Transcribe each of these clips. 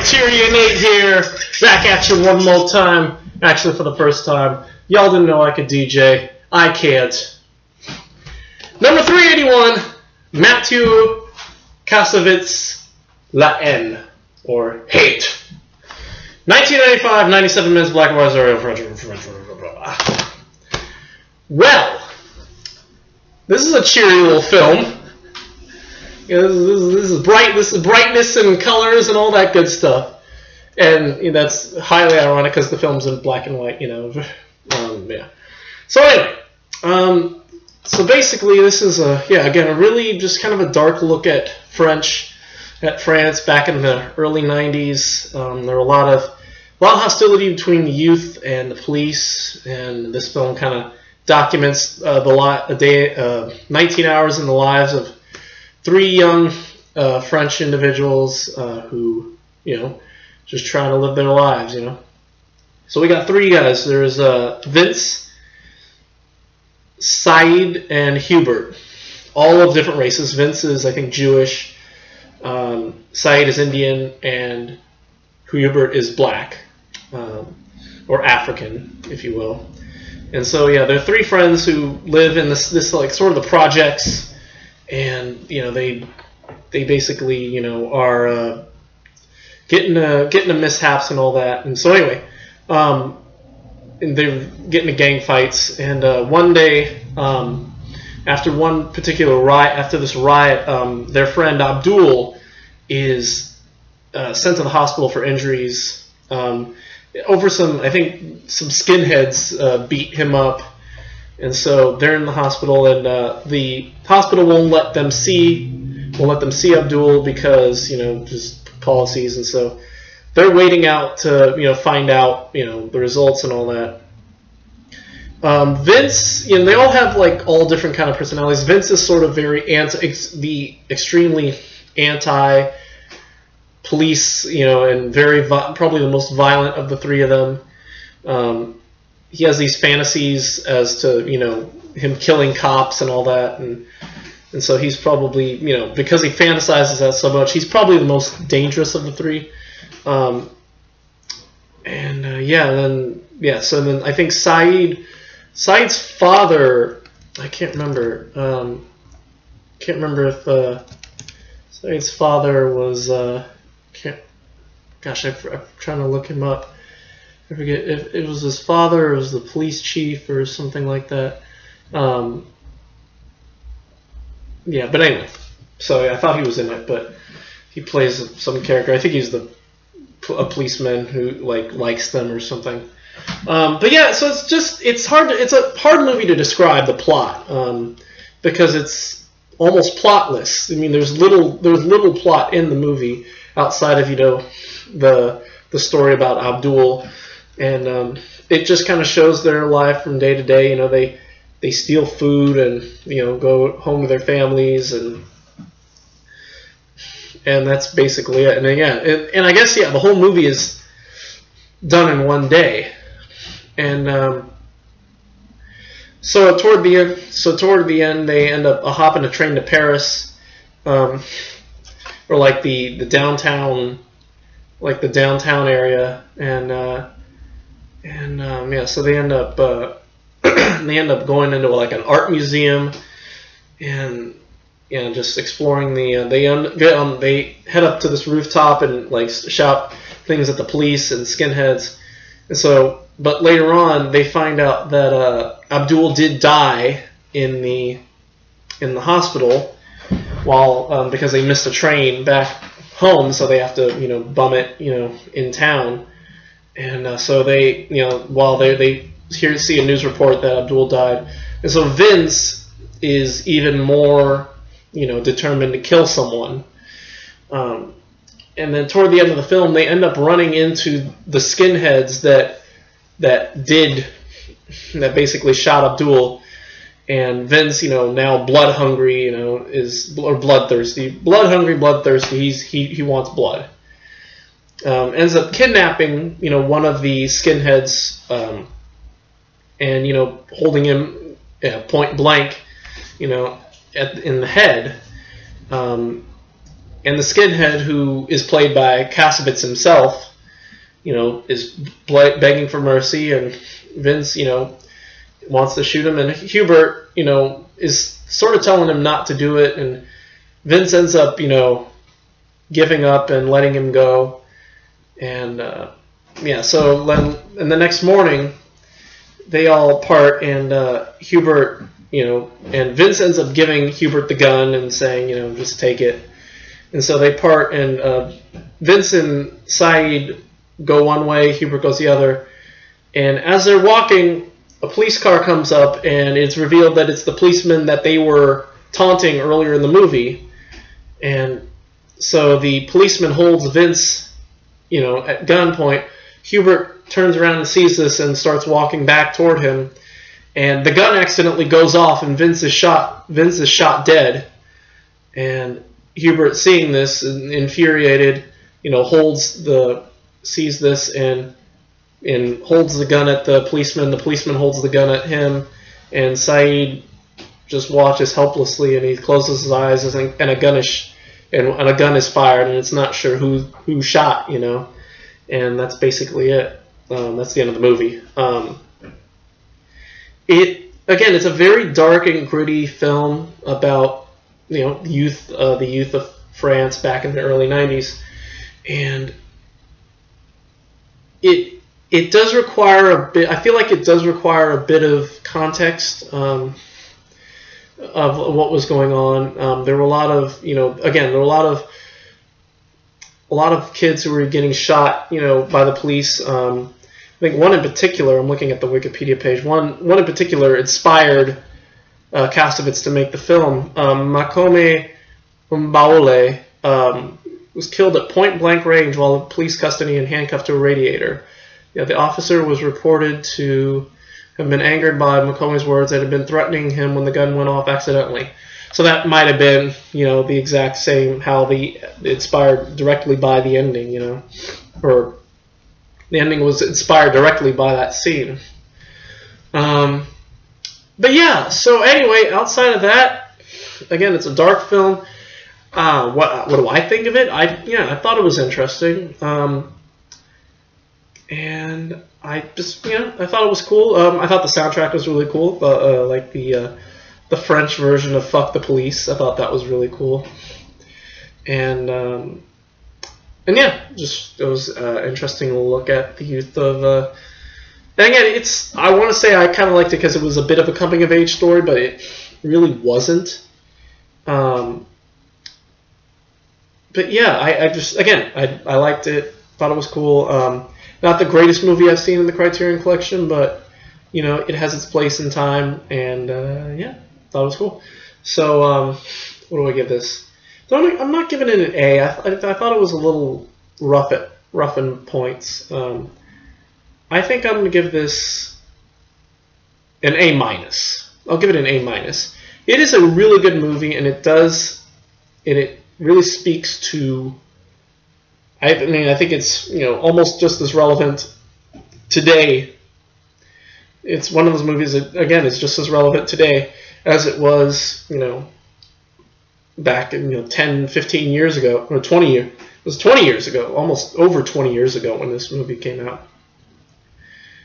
CriterioNate here, back at you one more time. Actually, for the first time. Y'all didn't know I could DJ. I can't. Number 381, Matthew Kassovitz La Haine, or Hate. 1995, 97 minutes, black and white, Well, this is a cheery little film. You know, this is bright. This is brightness and colors and all that good stuff, and you know, that's highly ironic because the film's in black and white. You know, yeah. So anyway, so basically, this is again a really just kind of a dark look at France back in the early '90s. There were a lot of hostility between the youth and the police, and this film kind of documents 19 hours in the lives of three young French individuals who, you know, just trying to live their lives, you know. So we got three guys. There's Vince, Said, and Hubert, all of different races. Vince is, I think, Jewish. Said is Indian, and Hubert is black, or African, if you will. And so, yeah, they're three friends who live in this like sort of the projects. And you know they basically are getting to mishaps and all that. And so anyway, and they're getting to gang fights. And one day, after one particular riot, their friend Abdul is sent to the hospital for injuries over some skinheads beat him up. And so they're in the hospital, and the hospital won't let them see Abdul because just policies. And so they're waiting out to find out the results and all that. Vince, they all have like all different kind of personalities. Vince is sort of very extremely anti-police, and very probably the most violent of the three of them. He has these fantasies as to him killing cops and all that, and so he's probably because he fantasizes that so much, he's probably the most dangerous of the three. So then I think Said's father, I can't remember if Said's father was I'm trying to look him up. I forget if it was his father or it was the police chief or something like that. But anyway, so I thought he was in it, but he plays some character. I think he's a policeman who likes them or something. So it's hard. It's a hard movie to describe the plot because it's almost plotless. I mean, there's little plot in the movie outside of the story about Abdul. And it just kind of shows their life from day to day. They steal food and go home to their families, and that's basically it. And and I guess the whole movie is done in one day. And so toward the end, they end up hopping a train to Paris, or like the downtown area, so they end up going into like an art museum, and just exploring they head up to this rooftop and like shout things at the police and skinheads. And so, but later on they find out that Abdul did die in the hospital while because they missed a train back home, so they have to bum it in town. And so they, while they see a news report that Abdul died, and so Vince is even more, determined to kill someone. And then toward the end of the film, they end up running into the skinheads that basically shot Abdul. And Vince, now blood hungry, or bloodthirsty, bloodthirsty. He wants blood. Ends up kidnapping, one of the skinheads, and holding him point blank, in the head, and the skinhead, who is played by Cassavetes himself, is begging for mercy, and Vince, wants to shoot him, and Hubert, is sort of telling him not to do it, and Vince ends up, giving up and letting him go, and so then, and the next morning, they all part, and Hubert, and Vince ends up giving Hubert the gun and saying, just take it, and so they part, and Vince and Saeed go one way, Hubert goes the other, and as they're walking, a police car comes up, and it's revealed that it's the policeman that they were taunting earlier in the movie. And so the policeman holds Vince, at gunpoint. Hubert turns around and sees this and starts walking back toward him. And the gun accidentally goes off, and Vince is shot dead. And Hubert, seeing this, infuriated, sees this and holds the gun at the policeman. The policeman holds the gun at him, and Saeed just watches helplessly, and he closes his eyes, and a gun is fired, and it's not sure who shot, and that's basically it. That's the end of the movie. It's a very dark and gritty film about the youth of France back in the early 90s, and it does require a bit. I feel like it does require a bit of context of what was going on. There were a lot of a lot of kids who were getting shot, by the police. I think one in particular. I'm looking at the Wikipedia page. One in particular inspired Cassavetes to make the film. Makome Mbaole was killed at point-blank range while in police custody and handcuffed to a radiator. The officer was reported to have been angered by Makome's words that had been threatening him when the gun went off accidentally. So that might have been, the exact same, how inspired directly by the ending, or the ending was inspired directly by that scene. But yeah, so anyway, outside of that, again, it's a dark film. What do I think of it? I thought it was interesting. And I just, I thought it was cool. I thought the soundtrack was really cool. Like the French version of "Fuck the Police." I thought that was really cool. And yeah, just it was interesting to look at the youth of. And again, I want to say I kind of liked it because it was a bit of a coming of age story, but it really wasn't. But yeah, I liked it. Thought it was cool. Not the greatest movie I've seen in the Criterion Collection, but it has its place in time, and yeah, thought it was cool. So what do I give this? So I'm not giving it an A. I thought it was a little rough in points. I think I'm gonna give this an A-. I'll give it an A-. It is a really good movie, and it really speaks to. I think it's almost just as relevant today. It's one of those movies that, again, is just as relevant today as it was, back in 10, 15 years ago, or 20 years. It was 20 years ago, almost over 20 years ago when this movie came out.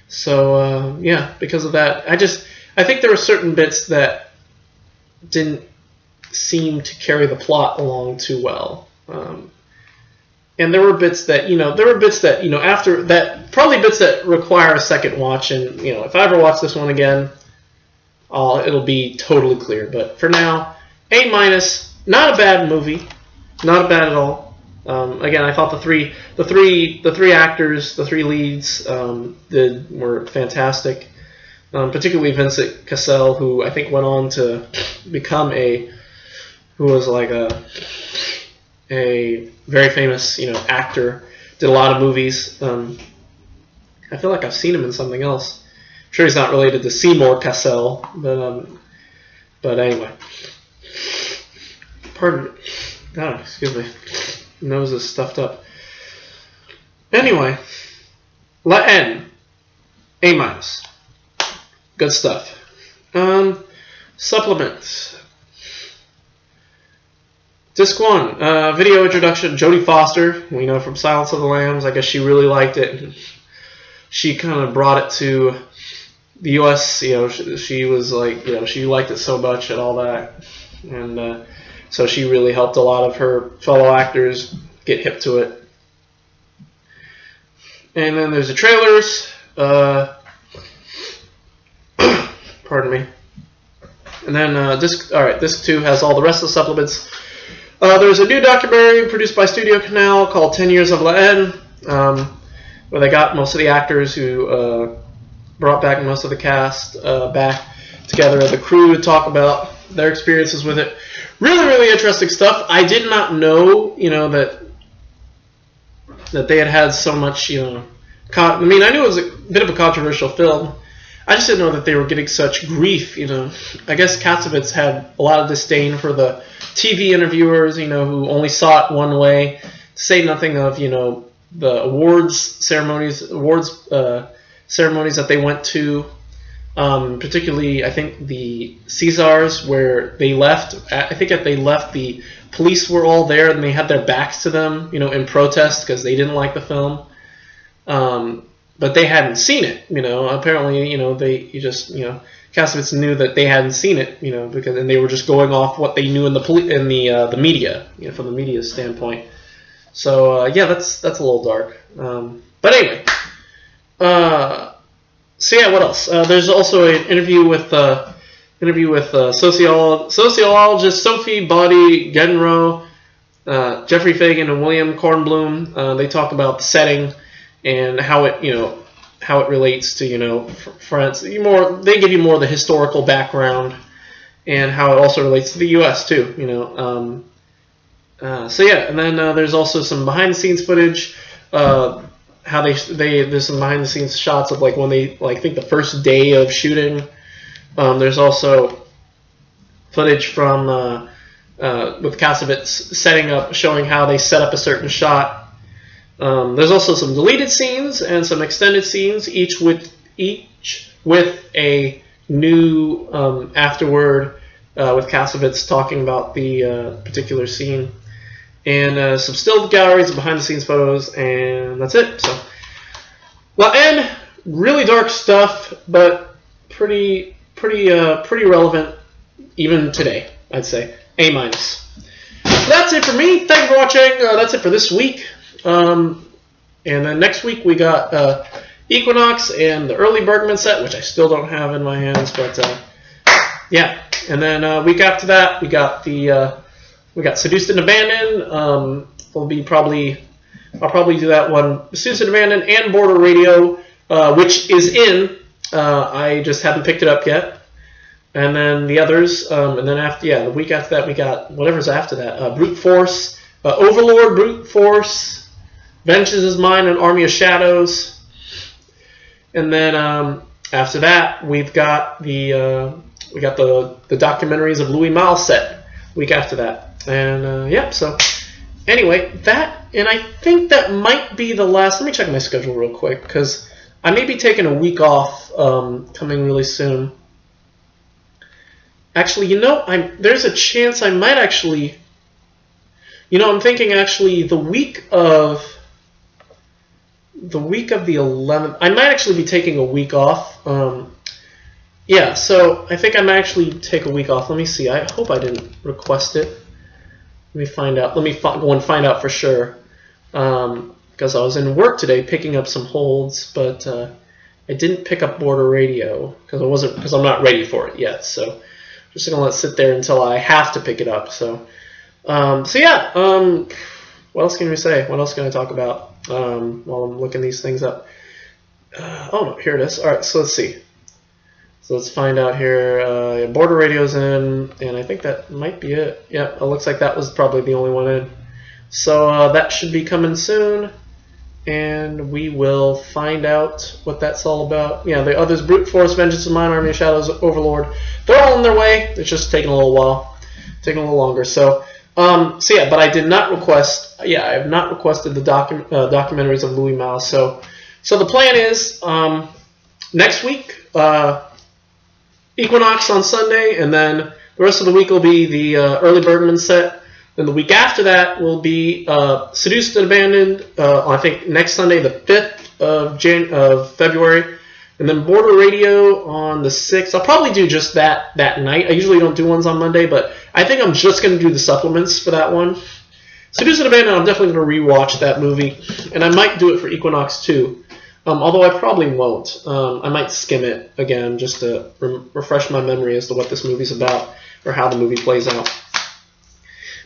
So yeah, because of that, I think there were certain bits that didn't seem to carry the plot along too well. And there were bits that, after that, probably bits that require a second watch. And, if I ever watch this one again, it'll be totally clear. But for now, A-. Not a bad movie. Not bad at all. Again, I thought the three actors, the three leads, were fantastic. Particularly Vincent Cassel, who I think went on to become who was like a very famous, actor. Did a lot of movies. I feel like I've seen him in something else. I'm sure he's not related to Seymour Cassel, but anyway. Pardon me. Oh, excuse me. Nose is stuffed up. Anyway, N. A-. Good stuff. Supplements. Disc 1, video introduction. Jodie Foster, we know from Silence of the Lambs. I guess she really liked it. She kind of brought it to the U.S. You know, she was like, you know, she liked it so much and all that, and so she really helped a lot of her fellow actors get hip to it. And then there's the trailers. Pardon me. And then disc 2 has all the rest of the supplements. There's a new documentary produced by Studio Canal called 10 Years of La Haine, where they got most of the actors who brought back most of the cast back together as a crew to talk about their experiences with it. Really, really interesting stuff. I did not know, you know, that they had so much, you know. I mean, I knew it was a bit of a controversial film. I just didn't know that they were getting such grief, you know. I guess Kassovitz had a lot of disdain for the TV interviewers, you know, who only saw it one way, to say nothing of, you know, the awards ceremonies that they went to, particularly, I think, the Caesars, where they left. I think if they left, the police were all there, and they had their backs to them, you know, in protest, because they didn't like the film. But they hadn't seen it, you know. Apparently, you know, Kassovitz knew that they hadn't seen it, you know, and they were just going off what they knew in the media, you know, from the media standpoint. So yeah, that's a little dark. But anyway, so yeah, what else? There's also an interview with sociologist Sophie Baudy-Genro, Jeffrey Fagan, and William Kornblum. They talk about the setting and how it relates to, you know, France. They give you more of the historical background and how it also relates to the U.S. too, you know. So yeah, and then there's also some behind-the-scenes footage. How there's some behind-the-scenes shots of like when they think the first day of shooting. There's also footage from with Kassovitz setting up, showing how they set up a certain shot. There's also some deleted scenes and some extended scenes, each with a new afterword with Kassovitz talking about the particular scene, and some still galleries of behind-the-scenes photos, and that's it. So, La Haine, really dark stuff, but pretty relevant even today, I'd say. A-. That's it for me. Thank you for watching. That's it for this week. And then next week we got Equinox and the early Bergman set, which I still don't have in my hands, but yeah. And then week after that we got Seduced and Abandoned. I'll probably do that one. Seduced and Abandoned and Border Radio, which is in. I just haven't picked it up yet. And then the others, and then the week after that we got whatever's after that. Brute Force, Overlord, Brute Force, Vengeance is Mine, and Army of Shadows. And then after that we've got the documentaries of Louis Malle set week after that. And yeah, so anyway, that, and I think that might be the last. Let me check my schedule real quick, because I may be taking a week off coming really soon. Actually, you know, there's a chance I might actually, you know, I'm thinking actually the week of the 11th, I might actually be taking a week off. Yeah, so I think I might actually take a week off. Let me see. I hope I didn't request it. Let me find out. Let me go and find out for sure. Because I was in work today picking up some holds, but I didn't pick up Border Radio because I'm not ready for it yet. So I'm just gonna let it sit there until I have to pick it up. So yeah. What else can we say? What else can I talk about while I'm looking these things up? Oh no, here it is. All right, so let's see. So let's find out here. Border Radio's in, and I think that might be it. Yep, it looks like that was probably the only one in. So that should be coming soon, and we will find out what that's all about. Yeah, the others: Brute Force, Vengeance of Mine, Army of Shadows, Overlord. They're all on their way. It's just taking a little while, taking a little longer. So yeah, but I did not request. Yeah, I have not requested the documentaries of Louis Malle. So the plan is next week. Equinox on Sunday, and then the rest of the week will be the early Bergman set. Then the week after that will be Seduced and Abandoned, I think next Sunday, the 5th of February. And then Border Radio on the 6th. I'll probably do just that night. I usually don't do ones on Monday, but I think I'm just going to do the supplements for that one. Seduced and Abandoned, I'm definitely going to rewatch that movie. And I might do it for Equinox too. Although I probably won't. I might skim it again just to refresh my memory as to what this movie's about or how the movie plays out.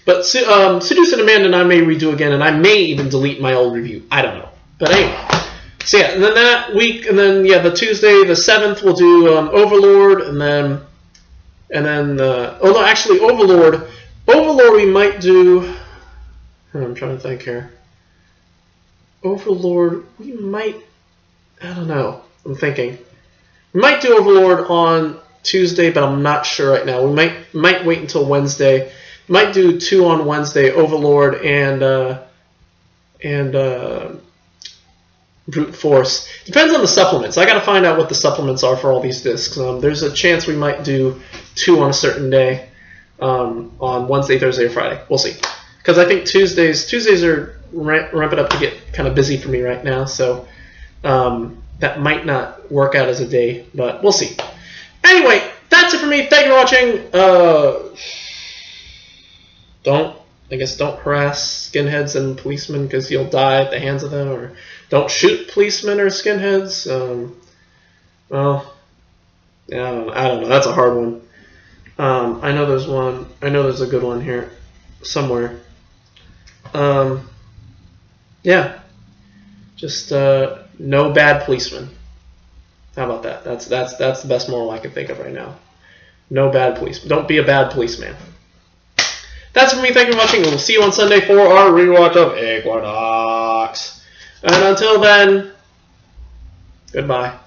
But Seduced and Abandoned I may redo again, and I may even delete my old review. I don't know. But anyway. So yeah, and then that week, and then yeah, the Tuesday, the 7th, we'll do Overlord, and then oh no, actually Overlord we might do. I'm trying to think here. Overlord, we might. I don't know. I'm thinking. We might do Overlord on Tuesday, but I'm not sure right now. We might wait until Wednesday. Might do 2 on Wednesday, Overlord and Brute Force. Depends on the supplements. I got to find out what the supplements are for all these discs. There's a chance we might do 2 on a certain day, on Wednesday, Thursday, or Friday. We'll see. Because I think Tuesdays are ramping up to get kind of busy for me right now, so that might not work out as a day, but we'll see. Anyway, that's it for me. Thank you for watching. Don't harass skinheads and policemen because you'll die at the hands of them, or don't shoot policemen or skinheads. Well, yeah, I don't know. That's a hard one. I know there's one. I know there's a good one here somewhere. Yeah, just no bad policemen. How about that? That's the best moral I can think of right now. No bad policeman. Don't be a bad policeman. That's it for me. Thank you for watching. We'll see you on Sunday for our rewatch of Equinox. And until then, goodbye.